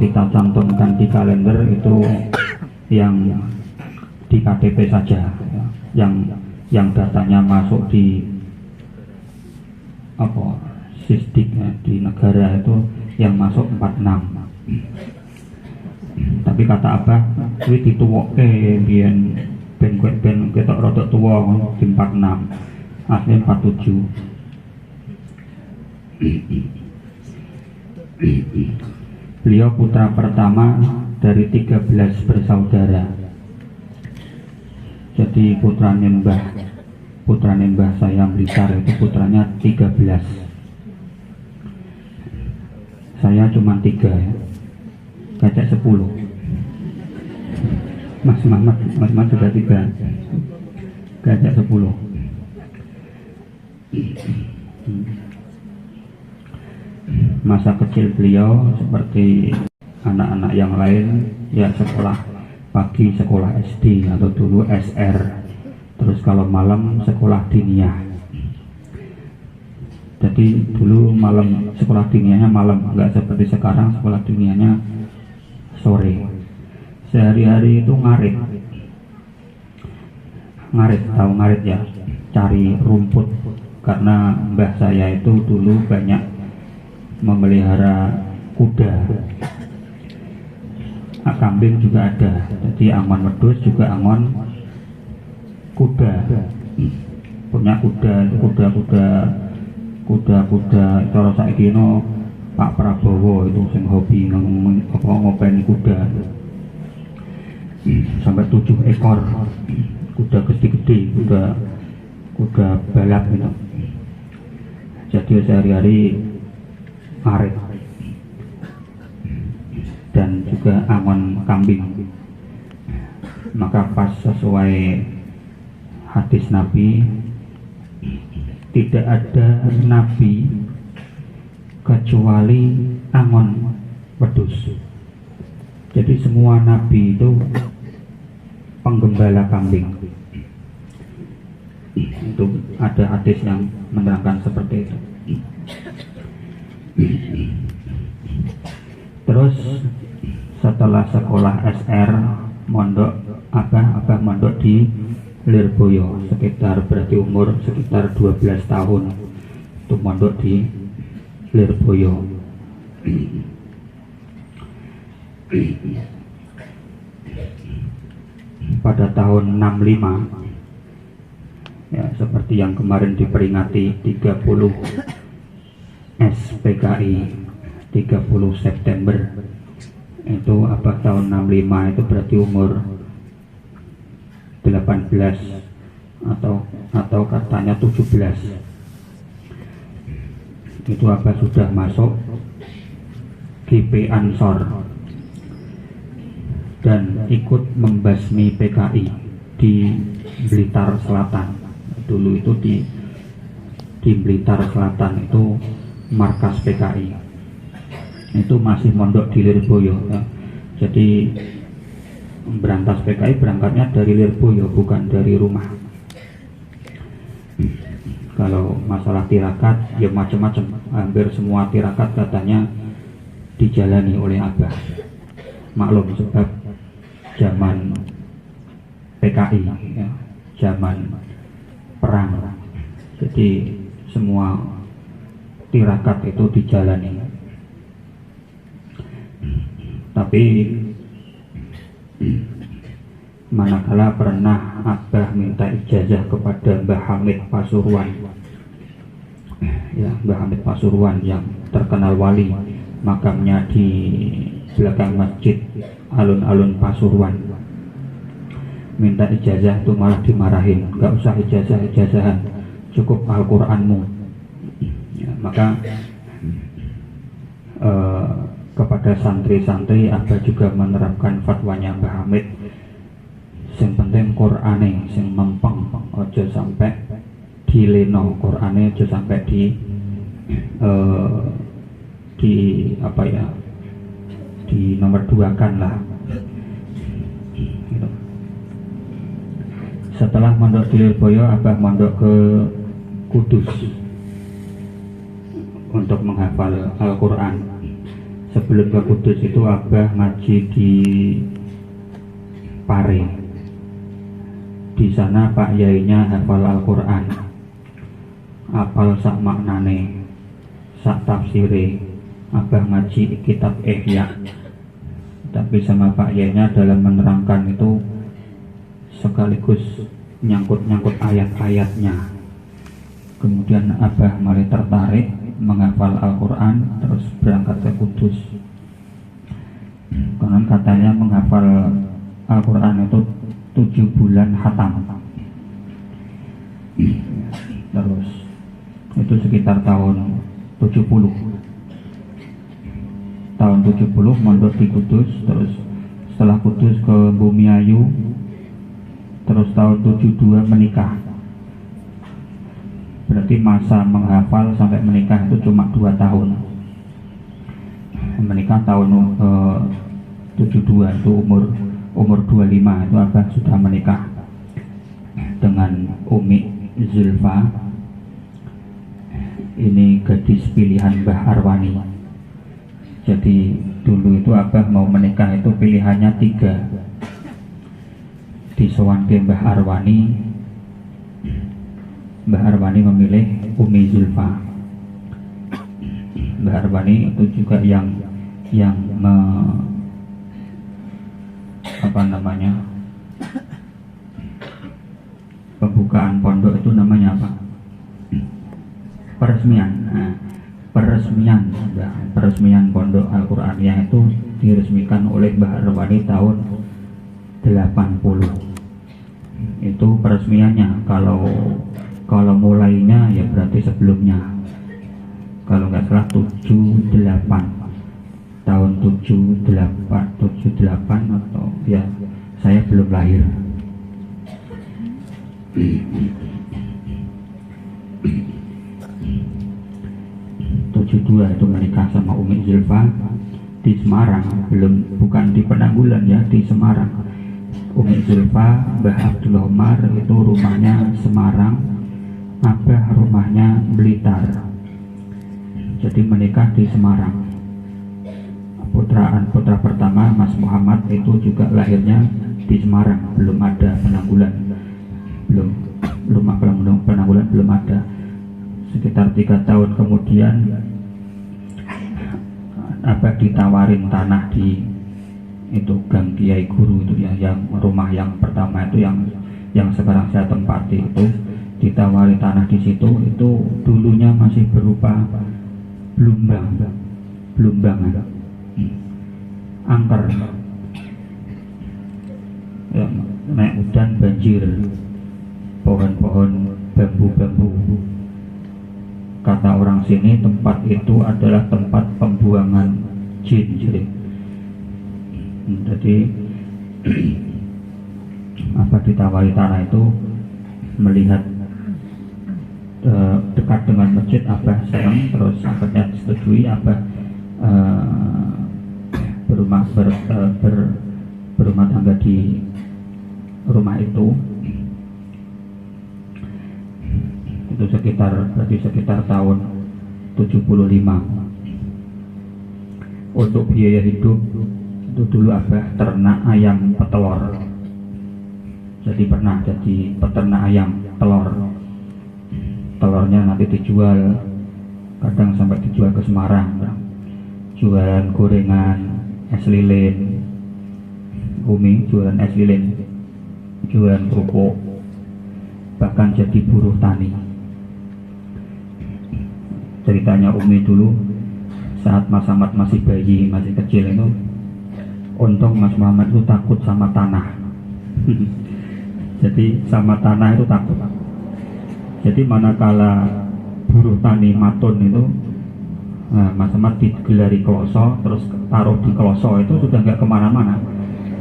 kita cantumkan di kalender itu yang di KTP saja, ya. yang datanya masuk di Sisdik, ya, di negara itu yang masuk 46. Tapi kata Abah, kuwi dituwokke biyen ben ketok rodok tuwa di 46. Asli 47. Beliau putra pertama dari 13 bersaudara. Jadi putrane Mbah saya Blitar itu putranya 13. Saya cuma 3 ya. Kacak 10. Mas Muhammad sudah 3. Kacak 10. Masa kecil beliau seperti anak-anak yang lain, ya sekolah pagi sekolah SD atau dulu SR, terus kalau malam sekolah diniyah. Jadi dulu malam sekolah diniyahnya malam, nggak seperti sekarang sekolah diniyahnya sore. Sehari-hari itu ngarit, tahu ngarit ya, cari rumput, karena mbah saya itu dulu banyak memelihara kuda. Kambing juga ada, jadi angon wedhus juga angon kuda. Punya kuda cara saiki no Pak Prabowo itu sing hobi ngopeni kuda sampai 7 ekor kuda gede-gede, kuda balap gitu. Jadi sehari-hari ngarit dan juga angon kambing. Maka pas sesuai hadis Nabi, tidak ada nabi kecuali angon wedhus. Jadi semua nabi itu penggembala kambing. Itu ada hadis yang menerangkan seperti itu. Terus setelah sekolah SR mondok Abah mondok di Lirboyo, sekitar berarti umur sekitar 12 tahun itu mondok di Lirboyo. Pada tahun 65 ya, seperti yang kemarin diperingati 30 SPKI 30 September itu Abah tahun 65 itu berarti umur 18 atau katanya 17. Itu Abah sudah masuk GP Ansor dan ikut membasmi PKI di Blitar Selatan. Dulu itu di Blitar Selatan itu markas PKI. Itu masih mondok di Lirboyo ya. Jadi berantas PKI berangkatnya dari Lirboyo, bukan dari rumah. Kalau masalah tirakat ya macam-macam, hampir semua tirakat katanya dijalani oleh Abah. Maklum sebab zaman PKI ya, zaman perang, jadi semua tirakat itu dijalani. Tapi manakala pernah Abah minta ijazah kepada Mbah Hamid Pasuruan ya, Mbah Hamid Pasuruan yang terkenal wali, makamnya di belakang masjid alun-alun Pasuruan. Minta ijazah itu malah dimarahin, gak usah ijazah-ijazahan, cukup Al-Quranmu ya. Maka kepada santri-santri Abah juga menerapkan fatwanya Mbah Hamid, sing penting Qur'ane sing mempeng, ojo sampai dileno Qur'ane, ojo sampai di nomor 2-kan lah gitu. Setelah mondok di Lirboyo, Abah mondok ke Kudus untuk menghafal Al-Quran. Sebelum ke Kudus itu Abah ngaji di Pare. Di sana Pak Yainya hafal Al-Quran, hafal sak maknane, sak tafsire. Abah ngaji kitab Ihya, tapi sama Pak Yainya dalam menerangkan itu sekaligus nyangkut-nyangkut ayat-ayatnya. Kemudian Abah mulai tertarik menghafal Al-Quran, terus berangkat ke Kudus. Konon katanya menghafal Al-Quran itu 7 bulan khatam. Terus itu sekitar tahun 70. Tahun 70 mondok di Kudus, terus setelah Kudus ke Bumiayu, terus tahun 72 menikah. Berarti masa menghafal sampai menikah itu cuma 2 tahun. Menikah tahun 72 itu umur 25 itu Abah sudah menikah dengan Umi Zulfa. Ini gadis pilihan Mbah Arwani. Jadi dulu itu Abah mau menikah itu pilihannya 3. Disowan ke Mbah Arwani, Mbah Arwani memilih Umi Zulfa. Mbah Arwani itu juga yang pembukaan pondok itu namanya apa? Peresmian. Nah, peresmian pondok Al-Qur'aniyah itu diresmikan oleh Mbah Arwani tahun 80. Itu peresmiannya. Kalau mulainya ya berarti sebelumnya, kalau nggak salah 78, tahun 78 atau ya saya belum lahir. 72 itu menikah sama Umi Zulfa di Semarang, bukan di Penanggulan ya, di Semarang. Umi Zulfa, Mbah Abdul Omar itu rumahnya Semarang, Abah rumahnya Blitar. Jadi menikah di Semarang. Putra pertama Mas Muhammad itu juga lahirnya di Semarang, belum ada Penanggulan. Penanggulan belum ada. Sekitar 3 tahun kemudian Abah ditawarin tanah di itu Gang Kiai Guru itu ya, yang rumah yang pertama itu yang sekarang saya tempati itu. Ditawari tanah di situ, itu dulunya masih berupa blumbang, angker. Ya, naik hujan banjir, pohon-pohon bambu. Kata orang sini tempat itu adalah tempat pembuangan jin. Jadi apa ditawari tanah itu, melihat dekat dengan masjid, Abah senang, terus akhirnya disetujui. Abah berumah tangga di rumah itu sekitar tahun 75. Untuk biaya hidup itu dulu Abah ternak ayam petelur. Jadi pernah jadi peternak ayam telur. Telurnya nanti dijual, kadang sampai dijual ke Semarang, jualan gorengan, es lilin. Umi jualan es lilin, jualan kerupuk, bahkan jadi buruh tani. Ceritanya Umi dulu saat Mas Ahmad masih bayi, masih kecil itu, untung Mas Muhammad itu takut sama tanah. Jadi sama tanah itu takut. Jadi manakala buruh tani matun itu, Mas Ahmad digelari kloso, terus taruh di kloso itu sudah nggak kemana-mana,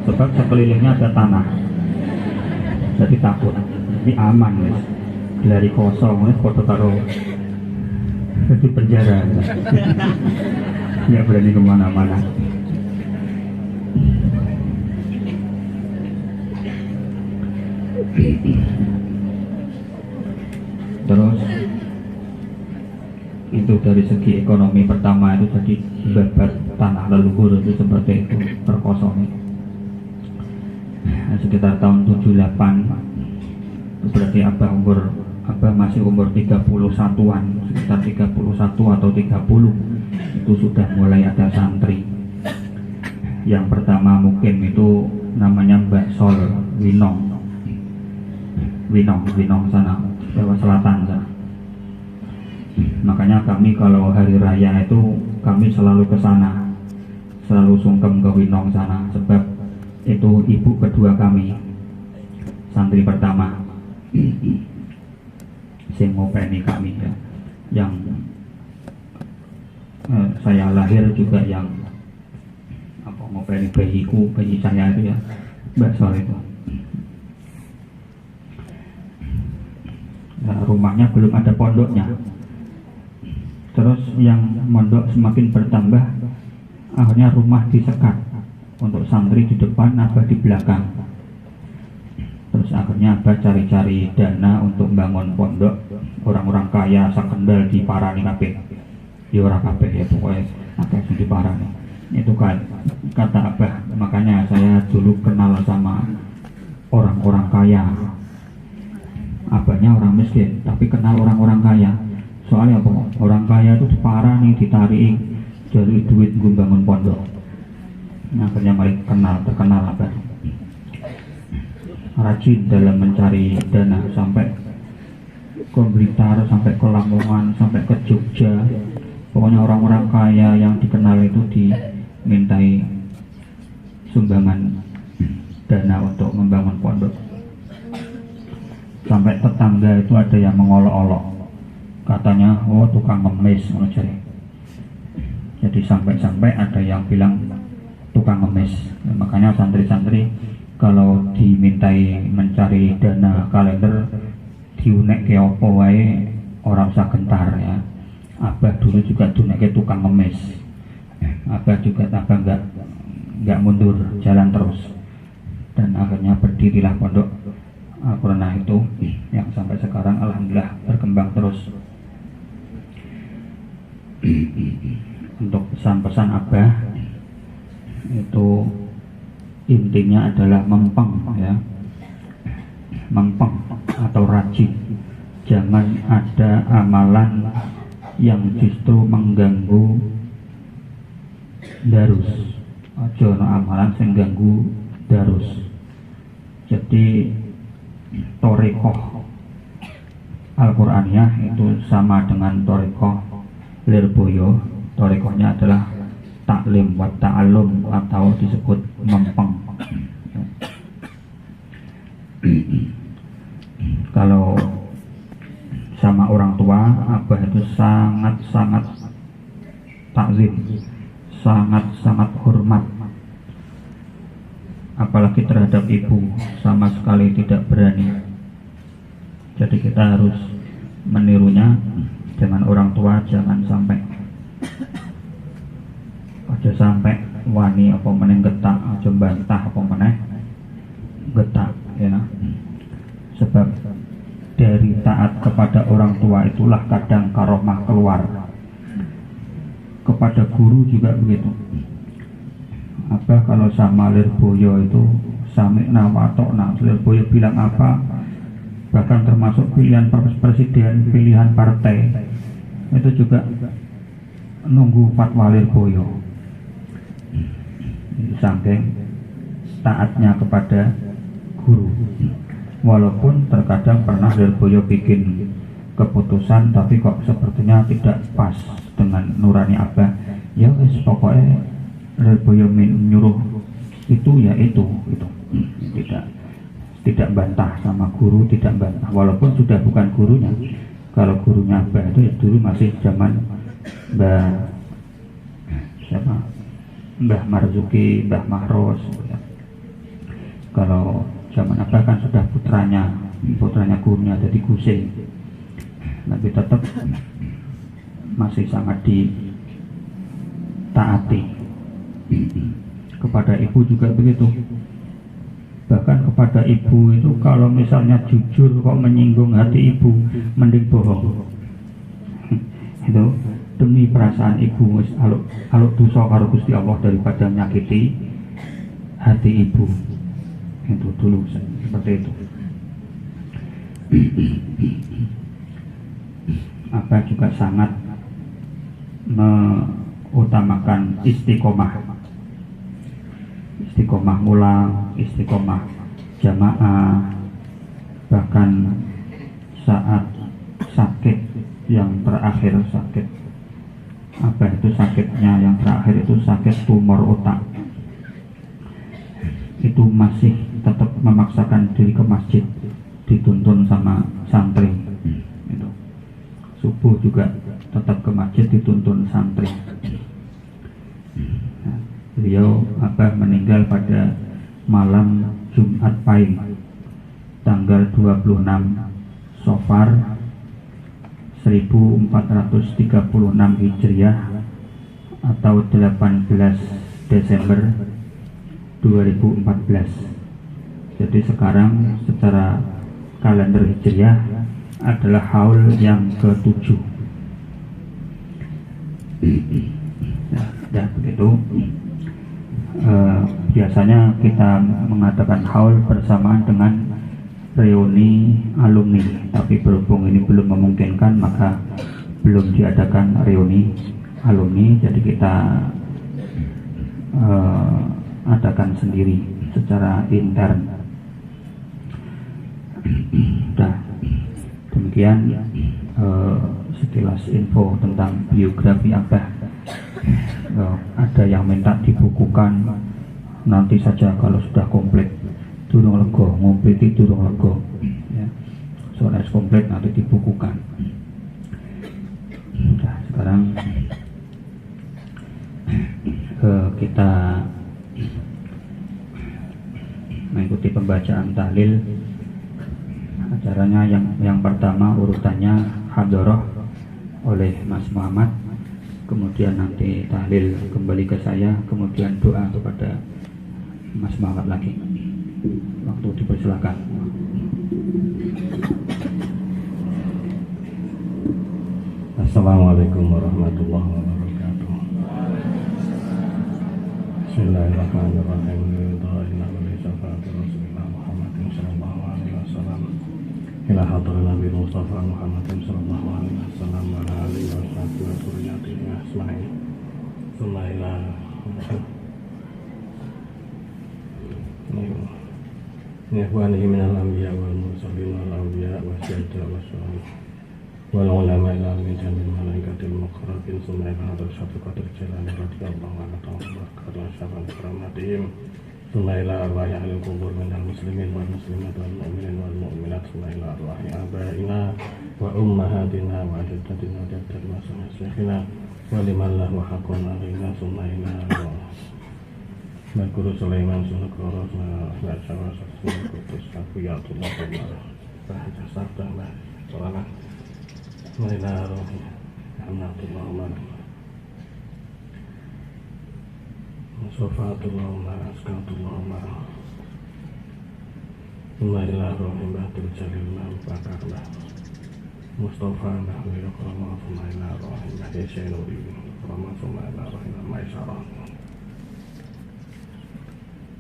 sebab sekelilingnya ada tanah. Jadi takut, ini aman guys. Gelari kloso, foto taruh di penjara, nggak berani kemana-mana. Terus itu itu dari segi ekonomi pertama itu jadi babat tanah leluhur itu seperti itu terkosongi. Sekitar tahun 78 itu berarti Abah masih umur 31-an, sekitar 31 atau 30 itu sudah mulai ada santri. Yang pertama mungkin itu namanya Mbak Sol Winong sana, Jawa Selatan sana. Makanya kami kalau hari raya itu kami selalu ke sana, selalu sungkem ke Winong sana, sebab itu ibu kedua kami, santri pertama sing ngopeni kami ya. Yang saya lahir juga yang apa ngopeni bayi saya itu ya, Mbak Sol itu. Nah, rumahnya belum ada pondoknya. Terus yang mondok semakin bertambah, akhirnya rumah disekat untuk santri di depan, Abah di belakang. Terus akhirnya Abah cari-cari dana untuk bangun pondok. Orang-orang kaya sakendal di parani kabeh. Ya ora kabeh ya, pokoknya akeh sing diparani. Itu kan kata Abah, makanya saya dulu kenal sama orang-orang kaya. Abahnya orang miskin, tapi kenal orang-orang kaya. Soalnya apa? Orang kaya itu diparani, ditarik jadi duit gue bangun pondok. Nah, akhirnya mereka terkenal Abah. Rajin dalam mencari dana sampai ke Blitar, sampai ke Lamongan, sampai ke Jogja. Pokoknya orang-orang kaya yang dikenal itu dimintai sumbangan dana untuk membangun pondok. Sampai tetangga itu ada yang mengolok-olok, katanya oh tukang ngemis. Jadi sampai-sampai ada yang bilang tukang ngemis. Makanya santri-santri kalau dimintai mencari dana kalender diunek ke opo wae orang usah gentar ya. Abah dulu juga dunek ke tukang ngemis. Abah nggak mundur, jalan terus. Dan akhirnya berdirilah pondok Al-Qur'an itu yang sampai sekarang alhamdulillah berkembang terus. Untuk pesan-pesan Abah itu intinya adalah mempeng ya, mempeng atau rajin. Jangan ada amalan yang justru mengganggu darus. Aja ana amalan sing ganggu darus. Jadi Thariqah Al-Qur'aniyah itu sama dengan Thariqah Lirboyo. Thariqahnya adalah taklim wa ta'allum atau disebut mempeng. Kalau sama orang tua, Abah itu sangat-sangat takzim, sangat-sangat hormat. Apalagi terhadap ibu, sama sekali tidak berani. Jadi kita harus menirunya dengan orang tua, jangan sampai aja sampai wani apa meneh getak, aja bantah apa meneh getak ya. Sebab dari taat kepada orang tua itulah kadang karomah keluar. Kepada guru juga begitu. Abah kalau sama Lirboyo itu sami'na wa ata'na. Lirboyo bilang apa, bahkan termasuk pilihan presiden, pilihan partai, itu juga nunggu fatwa Lirboyo. Saking taatnya kepada guru. Walaupun terkadang pernah Lirboyo bikin keputusan tapi kok sepertinya tidak pas dengan nurani Abah. Ya wis pokoknya Lirboyo menyuruh itu ya itu gitu. Tidak bantah sama guru, tidak bantah walaupun sudah bukan gurunya. Kalau gurunya Abah itu ya dulu masih zaman Mbah Marzuki, Mbah Mahros ya. Kalau zaman Abah kan sudah putranya gurunya jadi Gusing, tapi tetap masih sangat ditaati. Kepada ibu juga begitu. Bahkan kepada ibu itu kalau misalnya jujur kok menyinggung hati ibu, mending bohong. Itu demi perasaan ibu wis aluk dosa karo Gusti Allah daripada menyakiti hati ibu. Itu dulu seperti itu. Apa juga sangat mengutamakan istiqomah mulang, istiqomah jamaah, bahkan saat sakit yang terakhir, sakit apa itu sakitnya yang terakhir itu sakit tumor otak, itu masih tetap memaksakan diri ke masjid, dituntun sama santri. Itu subuh juga tetap ke masjid, dituntun santri. Nah, beliau meninggal pada malam Jumat Pahing tanggal 26 Safar 1436 Hijriah atau 18 Desember 2014. Jadi sekarang secara kalender Hijriah adalah haul yang ke-7. Ya begitu. Biasanya kita mengadakan haul bersamaan dengan reuni alumni, tapi berhubung ini belum memungkinkan maka belum diadakan reuni alumni, jadi kita adakan sendiri secara intern. Nah, demikian sekilas info tentang biografi Abah. Ada yang minta dibukukan, nanti saja kalau sudah komplit. Durung lego, ngompeti durung lego ya. Soalnya komplit nanti dibukukan. Nah, sekarang kita mengikuti pembacaan tahlil. Acaranya yang pertama urutannya hadharah oleh Mas Muhammad, kemudian nanti tahlil kembali ke saya, kemudian doa kepada Mas Muhammad lagi. Waktu dipersilakan. Assalamualaikum warahmatullahi wabarakatuh. Bismillahirrahmanirrahim. Ila hadratin Nabi Mustafa Muhammadin sallallahu alaihi wasallam wa ala alihi wa sahbihi wa dzurriyyatihi ajma'in. Tsumma ila ikhwanihi minal anbiya wal mursalin wal awliya wa syuhada wa shuhada wal ulama ila min jamil malaikatil muqarrabin. Tsumma ila hadratil qadr jalali radhiyallahu anhu wa barakatuh karamatihim. Tsumma ila arwahi ahlil qubur minal muslimin wal muslimat wal mu'minin wal mu'minat. Tsumma ila arwahi abaina wa ummahatina wa ajdatina wa jaddatina wa syekhina wa liman lahu haqqun alaina. Tsumma ila Guru Sulaiman Sunukoro Najawa Sasuna Kutus Kafiyatullah Bahasa Sabda Mbak Solana Maila Rohi Hamdulillah Umar Sofatullah Umar Askatullah Umar Maila Rohi Mbak Turjalil Mbak Bakar Mbak Mustafa Mbak Wirokrama Maila Rohi Mbak Yesyenuri Rama Maila Rohi Mbak Maisarah.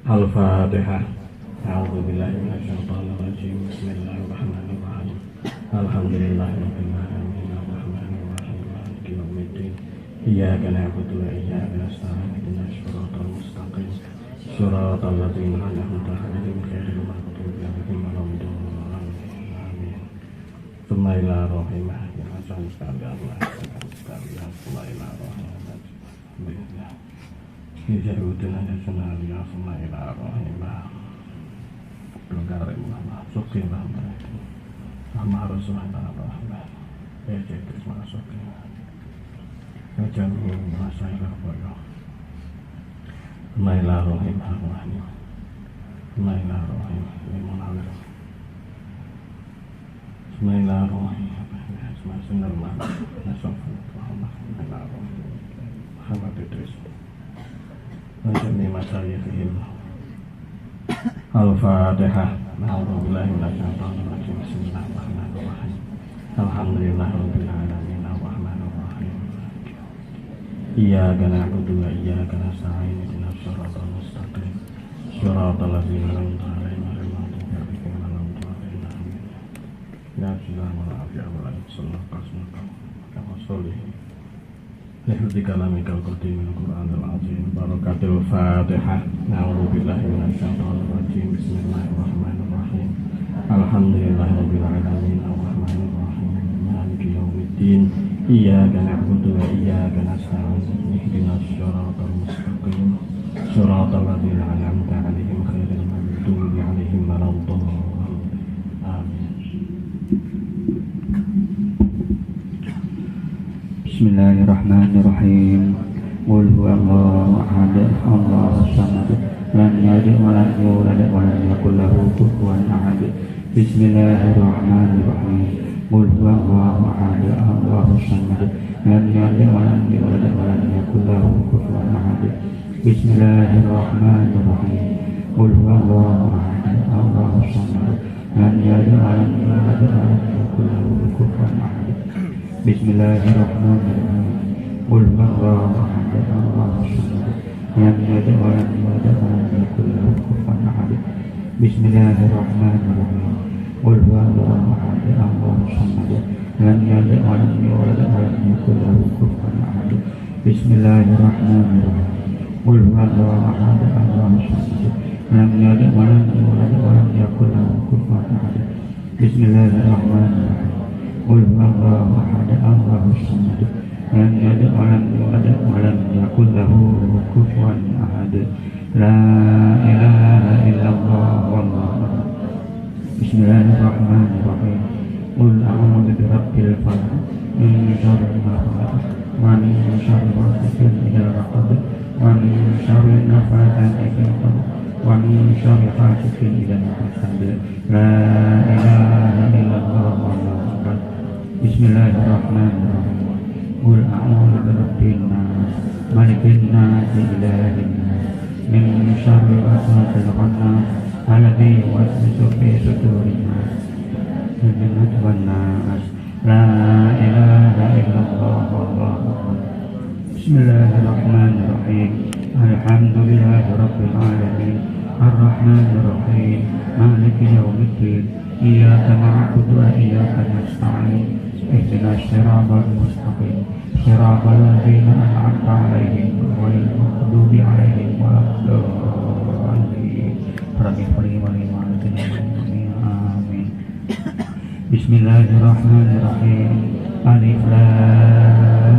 Al-Fatihah. A'udzu billahi minasyaitonir rajim. Bismillahirrahmanirrahim. Alhamdulillahirabbil alamin arrahmanir rahim maliki yaumiddin. Iyyaka na'budu wa iyyaka nasta'in ihdinas siratal mustaqim. Shiratal ladzina an'amta 'alaihim ghairil maghdubi 'alaihim waladdallin. Amin. Tsumma ila rahimah ya sekalian. Tsumma ila rahimah. Hijaruddin Hasanah ya sama ila rahimah. Berkarimah masuklah mereka. Sama Rasulullah rahmah. Ya jadi masuklah. Jangan masalah boyo. Maila rahimah rahim. Maila rahimah limonawir. Maila rahimah. Masih normal. Nasofan rahmah. Maila rahimah. Muhammad Idris. Najmi masyayihim. Al-Fatihah. A'udzubillahi minasyaitonir rajim. Bismillahirrahmanirrahim. Alhamdulillahirabbil alamin arrahmanir rahim. إياك نعبد وإياك نستعين اهدنا الصراط المستقيم صراط الذين أنعمت عليهم غير المغضوب عليهم ولا الضالين آمين. يا سلام والعافية والعافية صلى الله عليه وسلم لحفظ كلامك القديم من القرآن العظيم بركة الفاتحة. أعوذ بالله من الشيطان الرجيم. بسم الله الرحمن الرحيم. الحمد لله رب العالمين الرحمن الرحيم مالك يوم الدين إياك نعبد وإياك نستعين اهدنا الصراط المستقيم صراط الذين أنعمت عليهم غير المغضوب عليهم ولا الضالين آمين. Bismillahirrahmanirrahim. Qul huwallahu ahad, Allahus samad, lam yalid wa lam yulad wa lam yakul lahu kufuwan ahad. Bismillahirrahmanirrahim. Qul huwallahu ahad, Allahus samad, lam yalid wa lam yulad wa lam yakul lahu kufuwan ahad. Bismillahirrahmanirrahim. Qul huwallahu ahad, Allahus samad, lam yalid wa lam yulad wa lam yakul lahu kufuwan ahad. Bismillahirrahmanirrahim. Qul huwallahu ahad, Allahus samad, lam yalid wa lam yulad wa lam yakul lahu kufuwan ahad. Bismillahirrahmanirrahim. Qul huwallahu ahad, Allahus samad, lam yalid wa lam yulad wa lam yakul lahu kufuwan ahad. Bismillahirrahmanirrahim. Qul huwallahu ahad, Allahus samad, lam yalid wa lam yulad wa lam yakul lahu kufuwan ahad. Bismillahirrahmanirrahim. Qul huwallahu ahad, Allahus samad, lam yalid wa lam yulad wa lam yakul lahu kufuwan ahad. La ilaha illallah wallahu akbar. Bismillahirrahmanirrahim. Qul a'udzu birabbil falaq min syarri ma khalaq wa min syarri ghasiqin idza waqab wa min syarri nafatsati fil 'uqad wa min syarri hasidin idza hasad. La ilaha illallah wallahu akbar. Bismillahirrahmanirrahim. Qul a'udzu birabbin nas malikin nas ilahin nas min syarri waswasil khannas alladzi yuwaswisu fi sudurin nas min syarri nas. La ilaha illallah wallahu akbar. Bismillahirrahmanirrahim. Alhamdulillahi rabbil alamin arrahmanir rahim maliki yaumiddin iyyaka na'budu wa iyyaka nasta'in ihdinas siratal mustaqim siratal ladzina an'amta 'alaihim ghairil maghdubi 'alaihim waladdallin. Amin. Bismillahirrahmanirrahim. Alif lam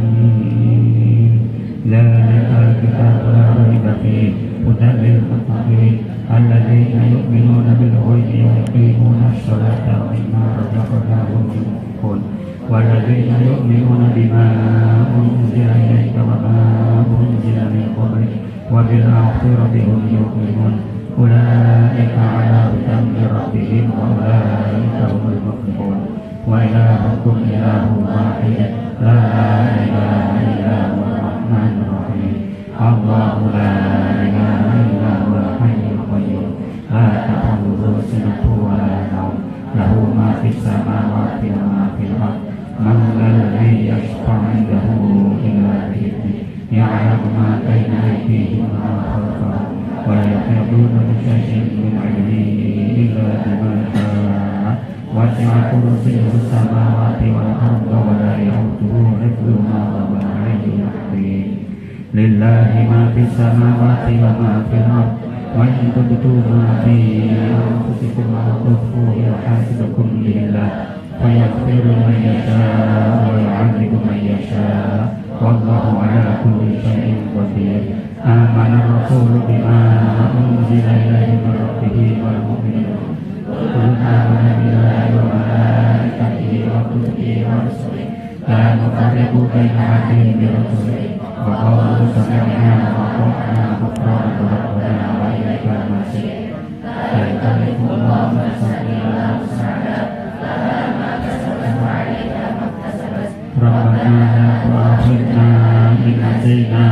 mim. Dzalikal kitabu la raiba fihi hudan lil muttaqin alladzina yu'minuna bil ghaibi wa yuqimuna ash-sholata wa mimma razaqnahum yunfiqun walladzina yu'minuna bima unzila ilayka wa ma unzila min qablik wa bil akhirati hum yuqinun ulaika 'ala hudan min rabbihim wa ulaika humul muflihun. Wa ilahukum ilahun wahid la ilaha illa huwal rahmanur rahim. Allahu la ilaha illa huwal hayyul qayyum la ta'khudhuhu sinatun wa la nawm lahu ma fis samawati wa ma fil ardh man dzalladzi yashfa'u 'indahu illa bi'idhnihi ya'lamu ma bayna aydihim wa ma khalfahum wa la yuhituna bi shay'in min 'ilmihi illa bima sha'a wasi'a kursiyyuhu as-samawati wal arda wa la ya'uduhu hifdhuhuma wa huwal 'aliyyul 'azim. Lillahi ma fis samawati wa ma fil ardh wa in tubdu ma fi anfusikum aw tukhfuhu yuhasibukum billah fa yaghfiru man yasha' wa yu'adhibu man yasha' wallahu 'ala kulli shay'in qadir. Amana ar-rasulu bima unzila ilayhi min rabbih wal mu'minun kullun amana billahi wa malaikatihi wa kutubihi wa rusulihi la nufarriqu baina ahadin min rusulihi wa qalu sami'na wa ata'na ghufranaka rabbana wa ilaikal masir. La yukallifu Allahu nafsan illa wus'aha laha ma kasabat wa 'alayha ma iktasabat. Rabbana la tu'akhidhna in nasina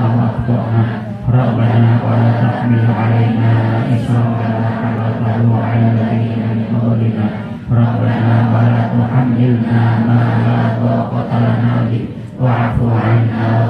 aw akhta'na Rabbana wa la tahmil 'alaina isran kama hamaltahu 'alal ladzina min qablina Rabbana wa la tuhammilna ma la taqata lana bihi wa'fu 'anna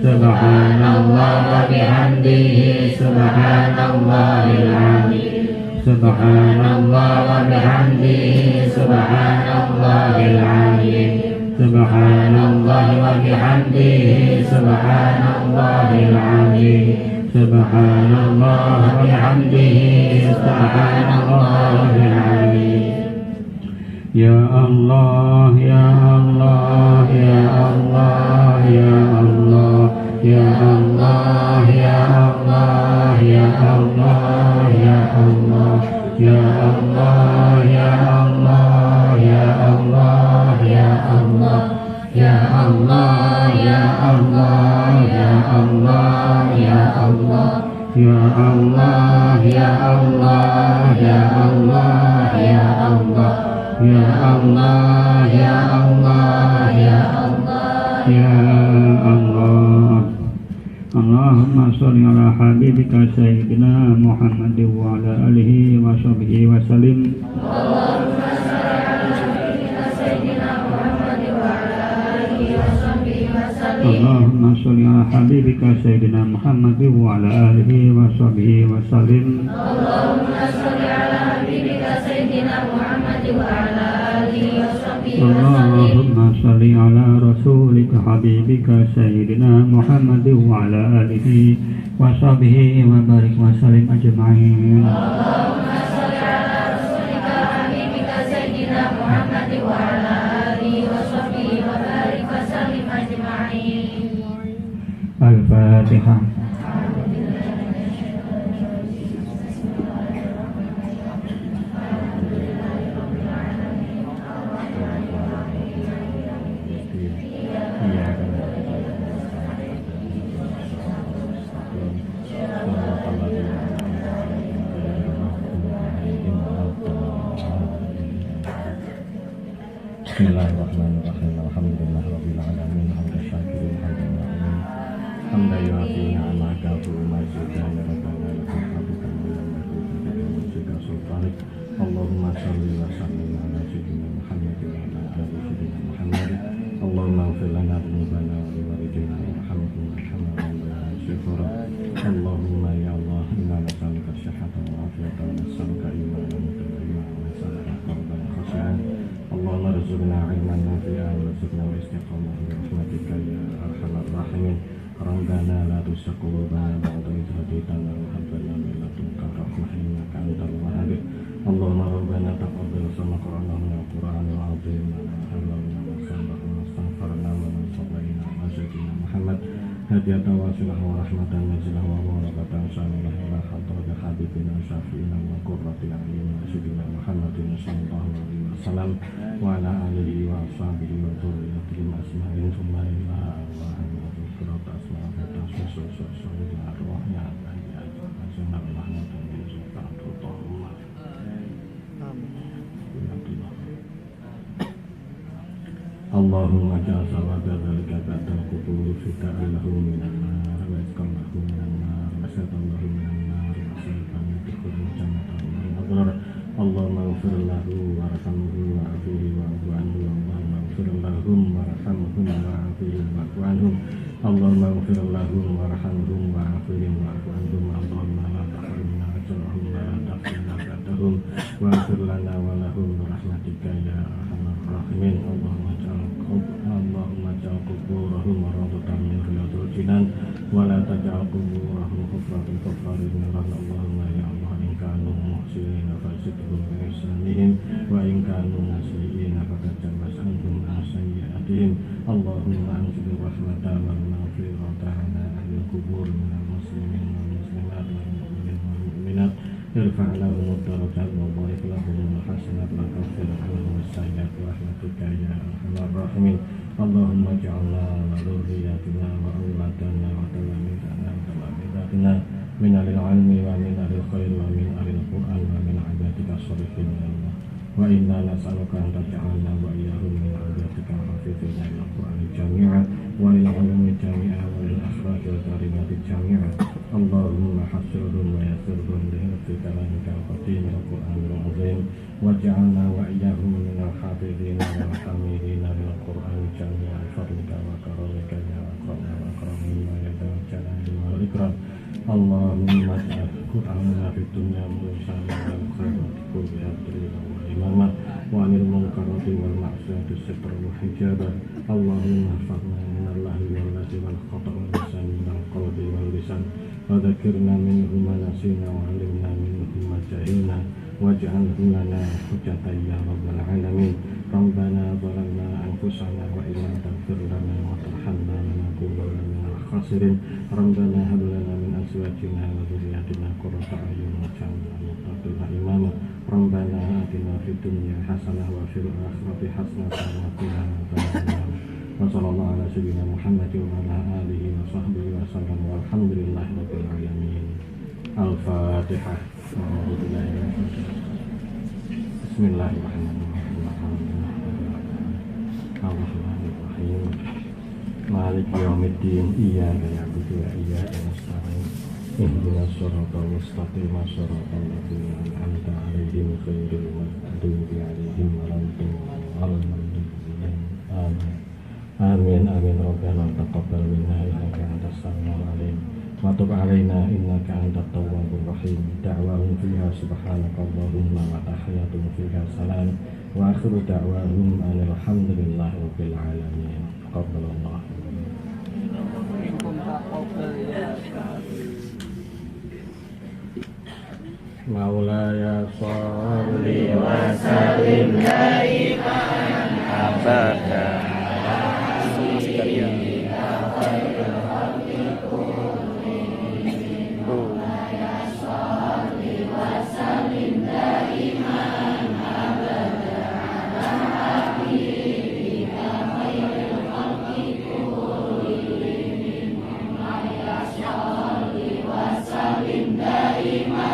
Subhanallah wa bihamdihi subhanallahil azim. Subhanallah wa bihamdihi subhanallahil azim. Subhanallah wa bihamdihi subhanallahil azim. Subhanallah wa bihamdihi subhanallahil azim. Ya Allah, ya Allah, ya Allah, ya Allah, ya Allah, ya Allah, ya Allah, ya Allah, ya Allah, ya Allah, ya Allah, ya Allah, ya Allah, ya Allah, ya Allah, ya Allah, ya Allah, ya Allah, ya Allah, ya Allah. Ya Allah, ya Allah, ya Allah, ya Allah. Allahumma sholli ala habibika sayyidina Muhammad wa ala alihi wa sahbihi wa salim. Allahumma sholli ala habibika sayyidina Muhammad wa ala alihi wa sahbihi wa salim. Allahumma sholli ala habibika sayyidina Muhammad wa ala alihi wa sahbihi wa salim. Allahumma sholli ala habibika sayyidina Muhammad wa ala alihi wa sahbihi wa salim. Allahumma sholli ala rasulika habibika sayyidina Muhammad wa ala alihi wa sahbihi wa barik wa salim ajma'in. Allahumma sholli ala rasulika habibika sayyidina Muhammad wa ala alihi wa sahbihi wa barik wa salim ajma'in. Al-Fatihah. Bismillahirrahmanirrahim. Alhamdulillah rabbil alamin. Hamdan syakirin hamdan na'imin. Hamdan yu'ati ni'amaka wa majidan ya rabbana lakal hamdu kama yanbaghi li wajhika sultanik. Allahumma shalli wa sallim ala sayyidina Muhammad wa ala ali sayyidina Muhammad. Allahumma ighfir lana dhunubana wa li walidayna warhamhum warhamna ya syafi'ur. Allahumma ya Allah inna nas'aluka syahadata wa afiyatan wa nas'aluka imanan mutawwi'an wa nas'aluka qalban khashi'an. Allahumma rizqna ilman nafi'an warzuqna istiqamah bi rahmatika ya arhamar rahimin. Rabbana la tuzigh qulubana ba'da idh hadaytana wa hab lana min ladunka rahmah innaka antal wahhab. Allahumma rabbana taqabbal sama qur'ana al-Qur'anil azim wa halalna wa sabbahna wa astaghfarna wa sallaina wa sayyidina Muhammad hadiyatan wa silah wa rahmatan wa silah wa barakatan samilah ila hadratil habibina syafi'ina wa qurratil a'yun sayyidina Muhammadin sallallahu alaihi wasallam wa ala alihi wa ashabihi wa dzurriyyatihi asma'in thumma ila Allahumma surat asma'ul husna arwahnya ya Allah rahmatan wa sultan Allahumma ja'al sawaba dzalika ba'dal qubur fita'an lahum minan nar wa isqam lahum minan nar wa syatan lahum minan nar wa syatan yadkhulul jannata wa abrar. Allahumma ighfir lahu warhamhu wa'afihi wa'fu anhu. Allahumma ighfir lahum warhamhum wa'afihim wa'fu anhum. Allahumma ighfir lahum warhamhum wa'afihim wa'fu anhum. Allahumma la tahrimna ajrahum wa la tafsinna ba'dahum waghfir lana wa lahum birahmatika ya arhamar rahimin. Allahumma ja'al quburahum rawdatan min riyadil jinan wa la taj'al quburahum hufratan kafarin nar. Allahumma ya Allah in kanu muhsinin fazidhum bi ihsanihim wa in kanu musii'in fatajawaz anhum an sayyi'atihim. Allahumma anzil rahmatan wal maghfiratan ala ahli qubur minal muslimin wal muslimat wal mu'minin wal mu'minat. Irfa' lahum ad-darajat wa barik lahum al-hasanat wa kaffir anhum as-sayyi'at wa rahmatika ya arhamar rahimin. Allahumma ja'alna wa dhurriyyatina wa awladana wa talamidana wa talamidatina min al-ilmi wa min al-khair wa min al-Qur'an wa min ibadika as-salihin ya Allah. Wa inna nas'aluka an taj'alna wa iyyahum min ibadika hafizina lil Qur'ani jami'an wa lil ulumi jami'an wa lil akhlaqi wal karimati jami'an. Allahumma hassirhum wa yassirhum li hifzi kalamika al-qadim al-Qur'anil azim waj'alna wa iyyahum min al-hafizina wal hamidina lil Qur'ani jami'an fadlika wa karamika ya akram wa akramin. اللهم اجعل قرآننا في الدنيا موسعا والخيرات كلها دليلا وإماما وعن المنكرات والمعصية سترا وحجابا اللهم احفظنا من اللهو واللهو والخطأ واللسان من القول واللسان وذكرنا منه ما نسينا وعلمنا منه ما جهلنا واجعله لنا حجة يا رب العالمين ربنا ظلمنا أنفسنا وإن لم تغفر لنا وترحمنا لنكونن من الخاسرين ربنا هب لنا من أزواجنا وذرياتنا قرة أعين واجعلنا للمتقين إماما ربنا آتنا في الدنيا حسنة وفي الآخرة حسنة وقنا عذاب النار وصلى الله على سيدنا محمد وعلى آله وصحبه وسلم والحمد لله رب العالمين. الفاتحة. Bismillahirrahmanirrahim. Ar-Rahmanir-Rahim. Maliki yaumiddin. Iyyaka na'budu wa iyyaka nasta'in. Ihdinas siratal mustaqim. Siratal ladzina an'amta 'alaihim ghairil maghdubi 'alaihim waladdallin. Amin. Amin amin Rabbana taqabbal minna innaka antas samiul 'alim. Wa tub 'alaina innaka antat tawwabur rahim. Da'wahum fiha subhanakallahumma wa tahiyyatuhum fiha salam. Wa akhiru da'wahum alhamdulillahi rabbil alamin. Taqabbalallah. Maulaya sholli wa sallim daiman abada. Daima